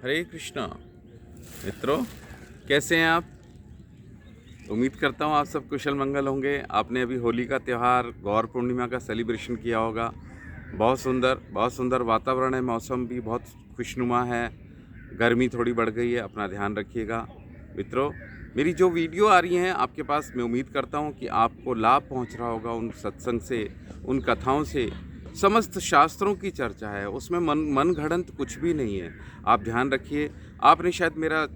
हरे कृष्णा। मित्रों, कैसे हैं आप? उम्मीद करता हूँ आप सब कुशल मंगल होंगे। आपने अभी होली का त्यौहार, गौर पूर्णिमा का सेलिब्रेशन किया होगा। बहुत सुंदर वातावरण है, मौसम भी बहुत खुशनुमा है। गर्मी थोड़ी बढ़ गई है, अपना ध्यान रखिएगा। मित्रों, मेरी जो वीडियो आ रही हैं आपके पास, मैं उम्मीद करता हूँ कि आपको लाभ पहुँच रहा होगा उन सत्संग से, उन कथाओं से। समस्त शास्त्रों की चर्चा है, उसमें मन घड़ंत कुछ भी नहीं है। आप ध्यान रखिए। आपने शायद मेरा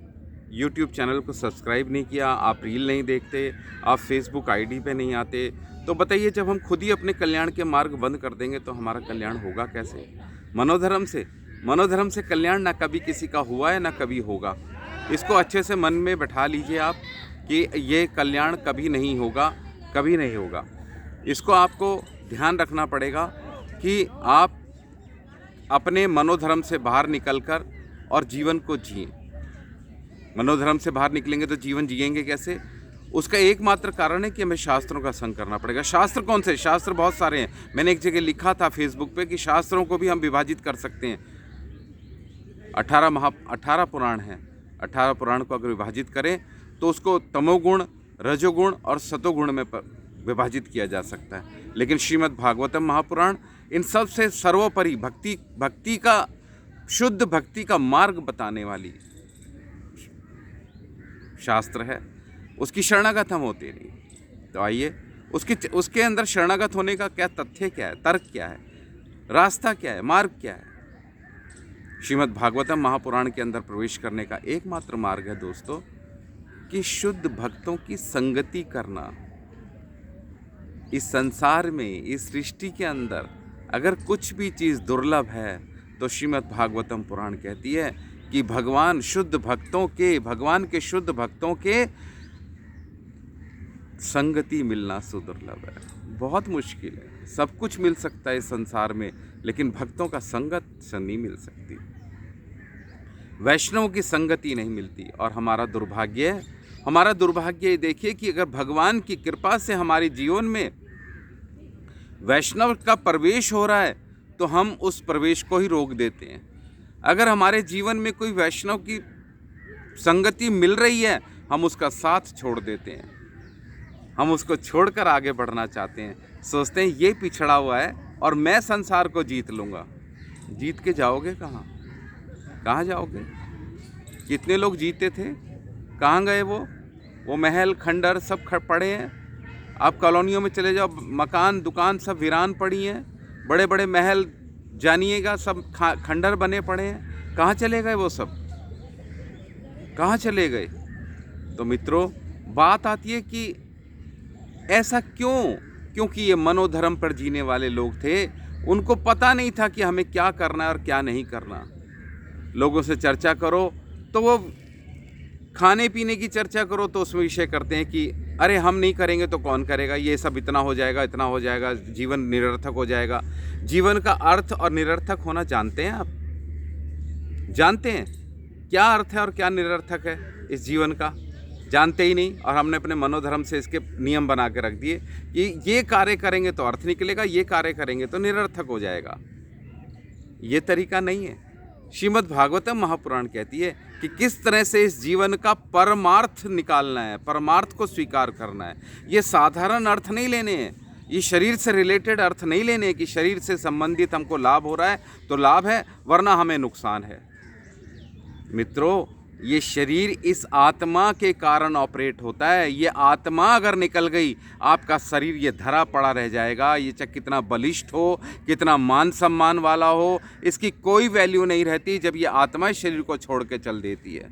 YouTube चैनल को सब्सक्राइब नहीं किया, आप रील नहीं देखते, आप फेसबुक आईडी पे नहीं आते, तो बताइए, जब हम खुद ही अपने कल्याण के मार्ग बंद कर देंगे तो हमारा कल्याण होगा कैसे? मनोधर्म से कल्याण ना कभी किसी का हुआ है, ना कभी होगा। इसको अच्छे से मन में बैठा लीजिए आप कि ये कल्याण कभी नहीं होगा, कभी नहीं होगा। इसको आपको ध्यान रखना पड़ेगा कि आप अपने मनोधर्म से बाहर निकलकर और जीवन को जिए। मनोधर्म से बाहर निकलेंगे तो जीवन जिएंगे कैसे? उसका एकमात्र कारण है कि हमें शास्त्रों का संग करना पड़ेगा। शास्त्र कौन से? शास्त्र बहुत सारे हैं। मैंने एक जगह लिखा था फेसबुक पे कि शास्त्रों को भी हम विभाजित कर सकते हैं। 18 पुराण हैं। 18 पुराण को अगर विभाजित करें तो उसको तमोगुण, रजोगुण और सतोगुण में विभाजित किया जा सकता है। लेकिन श्रीमद् भागवतम महापुराण इन सब से सर्वोपरि भक्ति का, शुद्ध भक्ति का मार्ग बताने वाली शास्त्र है। उसकी शरणागत हम होते नहीं। तो आइए, उसके अंदर शरणागत होने का क्या तथ्य, क्या है, तर्क क्या है, रास्ता क्या है, मार्ग क्या है? श्रीमद् भागवतम महापुराण के अंदर प्रवेश करने का एकमात्र मार्ग है दोस्तों कि शुद्ध भक्तों की संगति करना। इस संसार में, इस सृष्टि के अंदर अगर कुछ भी चीज़ दुर्लभ है तो श्रीमद् भागवतम पुराण कहती है कि भगवान के शुद्ध भक्तों के संगति मिलना सुदुर्लभ है। बहुत मुश्किल है। सब कुछ मिल सकता है इस संसार में, लेकिन भक्तों का संगत से नहीं मिल सकती। वैष्णव की संगति नहीं मिलती। और हमारा दुर्भाग्य देखिए कि अगर भगवान की कृपा से हमारे जीवन में वैष्णव का प्रवेश हो रहा है तो हम उस प्रवेश को ही रोक देते हैं। अगर हमारे जीवन में कोई वैष्णव की संगति मिल रही है, हम उसका साथ छोड़ देते हैं। हम उसको छोड़कर आगे बढ़ना चाहते हैं। सोचते हैं ये पिछड़ा हुआ है और मैं संसार को जीत लूँगा। जीत के जाओगे कहाँ? कहाँ जाओगे? कितने लोग जीते थे, कहाँ गए वो महल खंडर सब पड़े हैं। आप कॉलोनियों में चले जाओ, मकान दुकान सब वीरान पड़ी हैं। बड़े बड़े महल जानिएगा सब खंडर बने पड़े हैं। कहाँ चले गए वो सब? कहाँ चले गए? तो मित्रों, बात आती है कि ऐसा क्यों? क्योंकि ये मनोधर्म पर जीने वाले लोग थे। उनको पता नहीं था कि हमें क्या करना है और क्या नहीं करना। लोगों से चर्चा करो तो वो खाने पीने की चर्चा करो तो उसमें विषय करते हैं कि अरे हम नहीं करेंगे तो कौन करेगा, ये सब इतना हो जाएगा, जीवन निरर्थक हो जाएगा। जीवन का अर्थ और निरर्थक होना जानते हैं आप? जानते हैं क्या अर्थ है और क्या निरर्थक है इस जीवन का? जानते ही नहीं। और हमने अपने मनोधर्म से इसके नियम बना के रख दिए कि ये कार्य करेंगे तो अर्थ निकलेगा, ये कार्य करेंगे तो निरर्थक हो जाएगा। ये तरीका नहीं है। श्रीमद् भागवतम महापुराण कहती है कि किस तरह से इस जीवन का परमार्थ निकालना है, परमार्थ को स्वीकार करना है। ये साधारण अर्थ नहीं लेने हैं, ये शरीर से रिलेटेड अर्थ नहीं लेने हैं कि शरीर से संबंधित हमको लाभ हो रहा है तो लाभ है, वरना हमें नुकसान है। मित्रों, ये शरीर इस आत्मा के कारण ऑपरेट होता है। ये आत्मा अगर निकल गई, आपका शरीर ये धरा पड़ा रह जाएगा। ये चाहे कितना बलिष्ठ हो, कितना मान सम्मान वाला हो, इसकी कोई वैल्यू नहीं रहती जब ये आत्मा इस शरीर को छोड़ के चल देती है।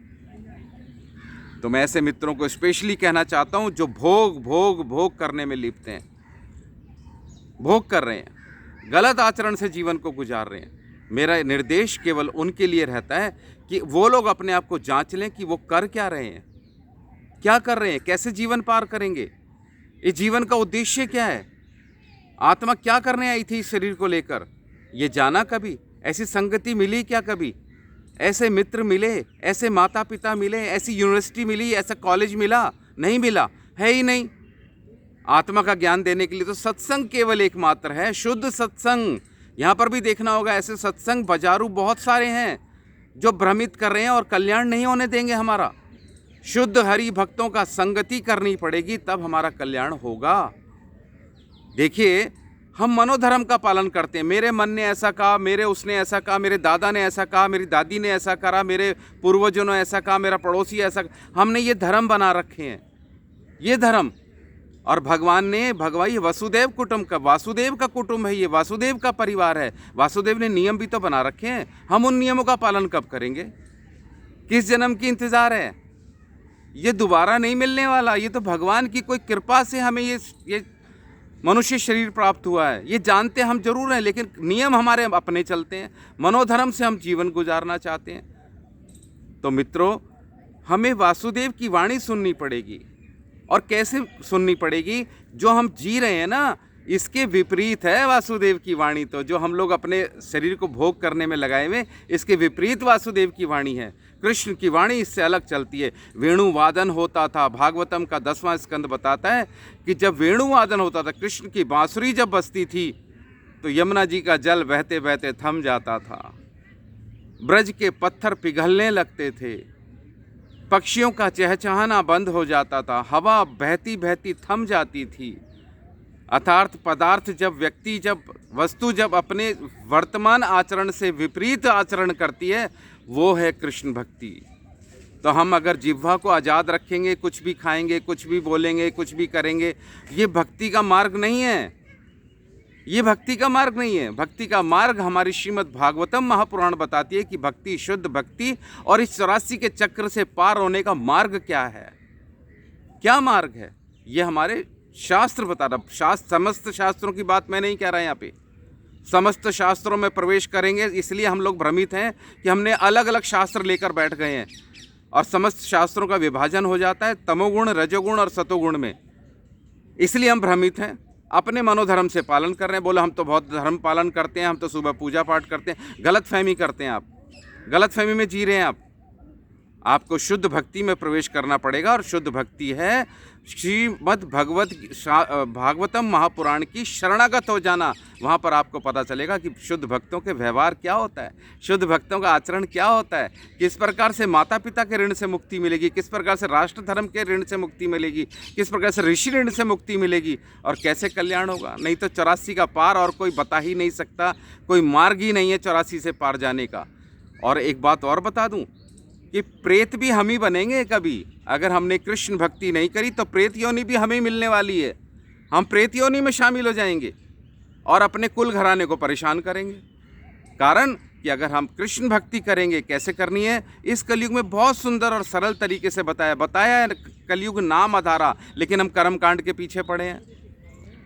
तो मैं ऐसे मित्रों को स्पेशली कहना चाहता हूँ जो भोग करने में लिप्त हैं, भोग कर रहे हैं, गलत आचरण से जीवन को गुजार रहे हैं। मेरा निर्देश केवल उनके लिए रहता है कि वो लोग अपने आप को जांच लें कि वो कर क्या रहे हैं, क्या कर रहे हैं, कैसे जीवन पार करेंगे, इस जीवन का उद्देश्य क्या है, आत्मा क्या करने आई थी इस शरीर को लेकर। ये जाना कभी? ऐसी संगति मिली क्या कभी? ऐसे मित्र मिले, ऐसे माता पिता मिले, ऐसी यूनिवर्सिटी मिली, ऐसा कॉलेज मिला? नहीं मिला, है ही नहीं। आत्मा का ज्ञान देने के लिए तो सत्संग केवल एकमात्र है, शुद्ध सत्संग। यहाँ पर भी देखना होगा, ऐसे सत्संग बाजारू बहुत सारे हैं, जो भ्रमित कर रहे हैं और कल्याण नहीं होने देंगे हमारा। शुद्ध हरि भक्तों का संगति करनी पड़ेगी, तब हमारा कल्याण होगा। देखिए, हम मनोधर्म का पालन करते हैं। मेरे मन ने ऐसा कहा, मेरे उसने ऐसा कहा, मेरे दादा ने ऐसा कहा, मेरी दादी ने ऐसा करा, मेरे पूर्वजों ने ऐसा कहा, मेरा पड़ोसी ऐसा, हमने ये धर्म बना रखे हैं, ये धर्म। और भगवान ने ये वसुदेव कुटुंब का, वासुदेव का कुटुंब है, ये वासुदेव का परिवार है। वासुदेव ने नियम भी तो बना रखे हैं, हम उन नियमों का पालन कब करेंगे? किस जन्म की इंतज़ार है? ये दोबारा नहीं मिलने वाला। ये तो भगवान की कोई कृपा से हमें ये मनुष्य शरीर प्राप्त हुआ है। ये जानते हम जरूर हैं, लेकिन नियम हमारे अपने चलते हैं, मनोधर्म से हम जीवन गुजारना चाहते हैं। तो मित्रों, हमें वासुदेव की वाणी सुननी पड़ेगी। और कैसे सुननी पड़ेगी? जो हम जी रहे हैं ना, इसके विपरीत है वासुदेव की वाणी। तो जो हम लोग अपने शरीर को भोग करने में लगाए हुए, इसके विपरीत वासुदेव की वाणी है। कृष्ण की वाणी इससे अलग चलती है। वेणु वादन होता था, भागवतम का 10वां स्कंद बताता है कि जब वेणु वादन होता था, कृष्ण की बांसुरी जब बजती थी, तो यमुना जी का जल बहते बहते थम जाता था, ब्रज के पत्थर पिघलने लगते थे, पक्षियों का चहचहाना बंद हो जाता था, हवा बहती बहती थम जाती थी। अर्थात पदार्थ जब वस्तु जब अपने वर्तमान आचरण से विपरीत आचरण करती है, वो है कृष्ण भक्ति। तो हम अगर जिह्वा को आज़ाद रखेंगे, कुछ भी खाएंगे, कुछ भी बोलेंगे, कुछ भी करेंगे, ये भक्ति का मार्ग नहीं है। ये भक्ति का मार्ग नहीं है। भक्ति का मार्ग हमारी श्रीमद् भागवतम महापुराण बताती है कि भक्ति, शुद्ध भक्ति, और इस 84 के चक्र से पार होने का मार्ग क्या है, क्या मार्ग है, ये हमारे शास्त्र बता रहा। समस्त शास्त्रों की बात मैं नहीं कह रहा यहाँ पे। समस्त शास्त्रों में प्रवेश करेंगे, इसलिए हम लोग भ्रमित हैं कि हमने अलग अलग शास्त्र लेकर बैठ गए हैं, और समस्त शास्त्रों का विभाजन हो जाता है तमोगुण, रजोगुण और सतोगुण में। इसलिए हम भ्रमित हैं, अपने मनोधर्म से पालन कर रहे हैं। बोले हम तो बहुत धर्म पालन करते हैं, हम तो सुबह पूजा पाठ करते हैं। गलत फहमी करते हैं आप, गलत फहमी में जी रहे हैं आप। आपको शुद्ध भक्ति में प्रवेश करना पड़ेगा, और शुद्ध भक्ति है श्रीमद् भागवतम महापुराण की शरणागत हो जाना। वहाँ पर आपको पता चलेगा कि शुद्ध भक्तों के व्यवहार क्या होता है, शुद्ध भक्तों का आचरण क्या होता है, किस प्रकार से माता पिता के ऋण से मुक्ति मिलेगी, किस प्रकार से राष्ट्र धर्म के ऋण से मुक्ति मिलेगी, किस प्रकार से ऋषि ऋण से मुक्ति मिलेगी, और कैसे कल्याण होगा। नहीं तो 84 का पार और कोई बता ही नहीं सकता, कोई मार्ग ही नहीं है 84 से पार जाने का। और एक बात और बता दूँ कि प्रेत भी हम ही बनेंगे कभी। अगर हमने कृष्ण भक्ति नहीं करी तो प्रेत योनि भी हमें मिलने वाली है। हम प्रेत योनि में शामिल हो जाएंगे और अपने कुल घराने को परेशान करेंगे। कारण कि अगर हम कृष्ण भक्ति करेंगे, कैसे करनी है, इस कलयुग में बहुत सुंदर और सरल तरीके से बताया है। कलयुग नाम आधारा, लेकिन हम कर्मकांड के पीछे पड़े हैं।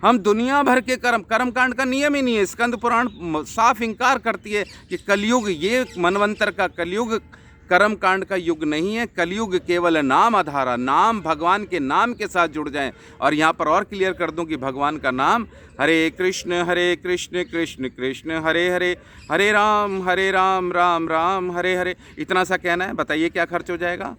हम दुनिया भर के कर्मकांड का नियम ही नहीं है। स्कंद पुराण साफ इंकार करती है कि कलयुग, ये मनवंतर का कलयुग कर्म कांड का युग नहीं है। कलयुग केवल नाम आधारा, नाम, भगवान के नाम के साथ जुड़ जाएं। और यहाँ पर और क्लियर कर दूं कि भगवान का नाम हरे कृष्ण कृष्ण कृष्ण हरे हरे, हरे राम राम राम हरे हरे, इतना सा कहना है। बताइए क्या खर्च हो जाएगा।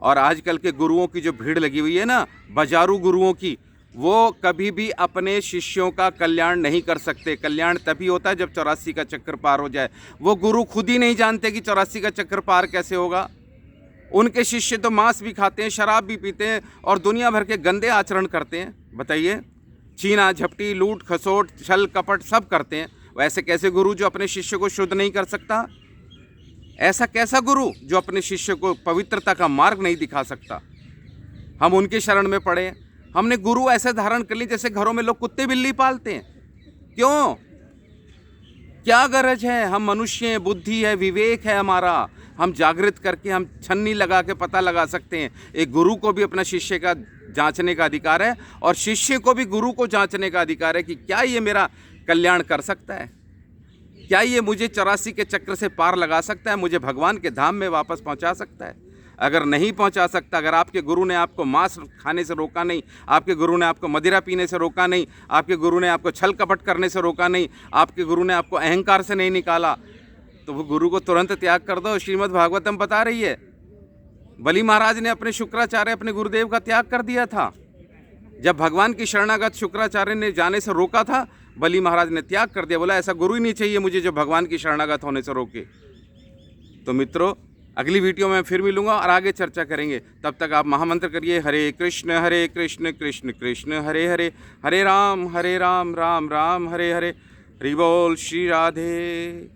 और आजकल के गुरुओं की जो भीड़ लगी हुई है ना, बाजारू गुरुओं की, वो कभी भी अपने शिष्यों का कल्याण नहीं कर सकते। कल्याण तभी होता है जब 84 का चक्कर पार हो जाए। वो गुरु खुद ही नहीं जानते कि 84 का चक्कर पार कैसे होगा। उनके शिष्य तो मांस भी खाते हैं, शराब भी पीते हैं, और दुनिया भर के गंदे आचरण करते हैं। बताइए, छीना झपटी, लूट खसोट, छल कपट सब करते हैं। वैसे कैसे गुरु जो अपने शिष्य को शुद्ध नहीं कर सकता? ऐसा कैसा गुरु जो अपने शिष्य को पवित्रता का मार्ग नहीं दिखा सकता? हम उनके शरण में पड़े। हमने गुरु ऐसे धारण कर ली जैसे घरों में लोग कुत्ते बिल्ली पालते हैं। क्यों? क्या गरज है? हम मनुष्य हैं, बुद्धि है, विवेक है हमारा। हम जागृत करके हम छन्नी लगा के पता लगा सकते हैं। एक गुरु को भी अपना शिष्य का जांचने का अधिकार है, और शिष्य को भी गुरु को जांचने का अधिकार है कि क्या ये मेरा कल्याण कर सकता है, क्या ये मुझे 84 के चक्र से पार लगा सकता है, मुझे भगवान के धाम में वापस पहुंचा सकता है। अगर नहीं पहुंचा सकता, अगर आपके गुरु ने आपको मांस खाने से रोका नहीं, आपके गुरु ने आपको मदिरा पीने से रोका नहीं, आपके गुरु ने आपको छल कपट करने से रोका नहीं, आपके गुरु ने आपको अहंकार से नहीं निकाला, तो वो गुरु को तुरंत त्याग कर दो। श्रीमद् भागवतम बता रही है। बलि महाराज ने अपने शुक्राचार्य, अपने गुरुदेव का त्याग कर दिया था। जब भगवान की शरणागत शुक्राचार्य ने जाने से रोका था, बलि महाराज ने त्याग कर दिया। बोला ऐसा गुरु ही नहीं चाहिए मुझे जो भगवान की शरणागत होने से रोके। तो मित्रों, अगली वीडियो में फिर मिलूँगा और आगे चर्चा करेंगे। तब तक आप महामंत्र करिए, हरे कृष्ण कृष्ण कृष्ण हरे हरे, हरे राम राम राम हरे हरे। हरि बोल, श्री राधे।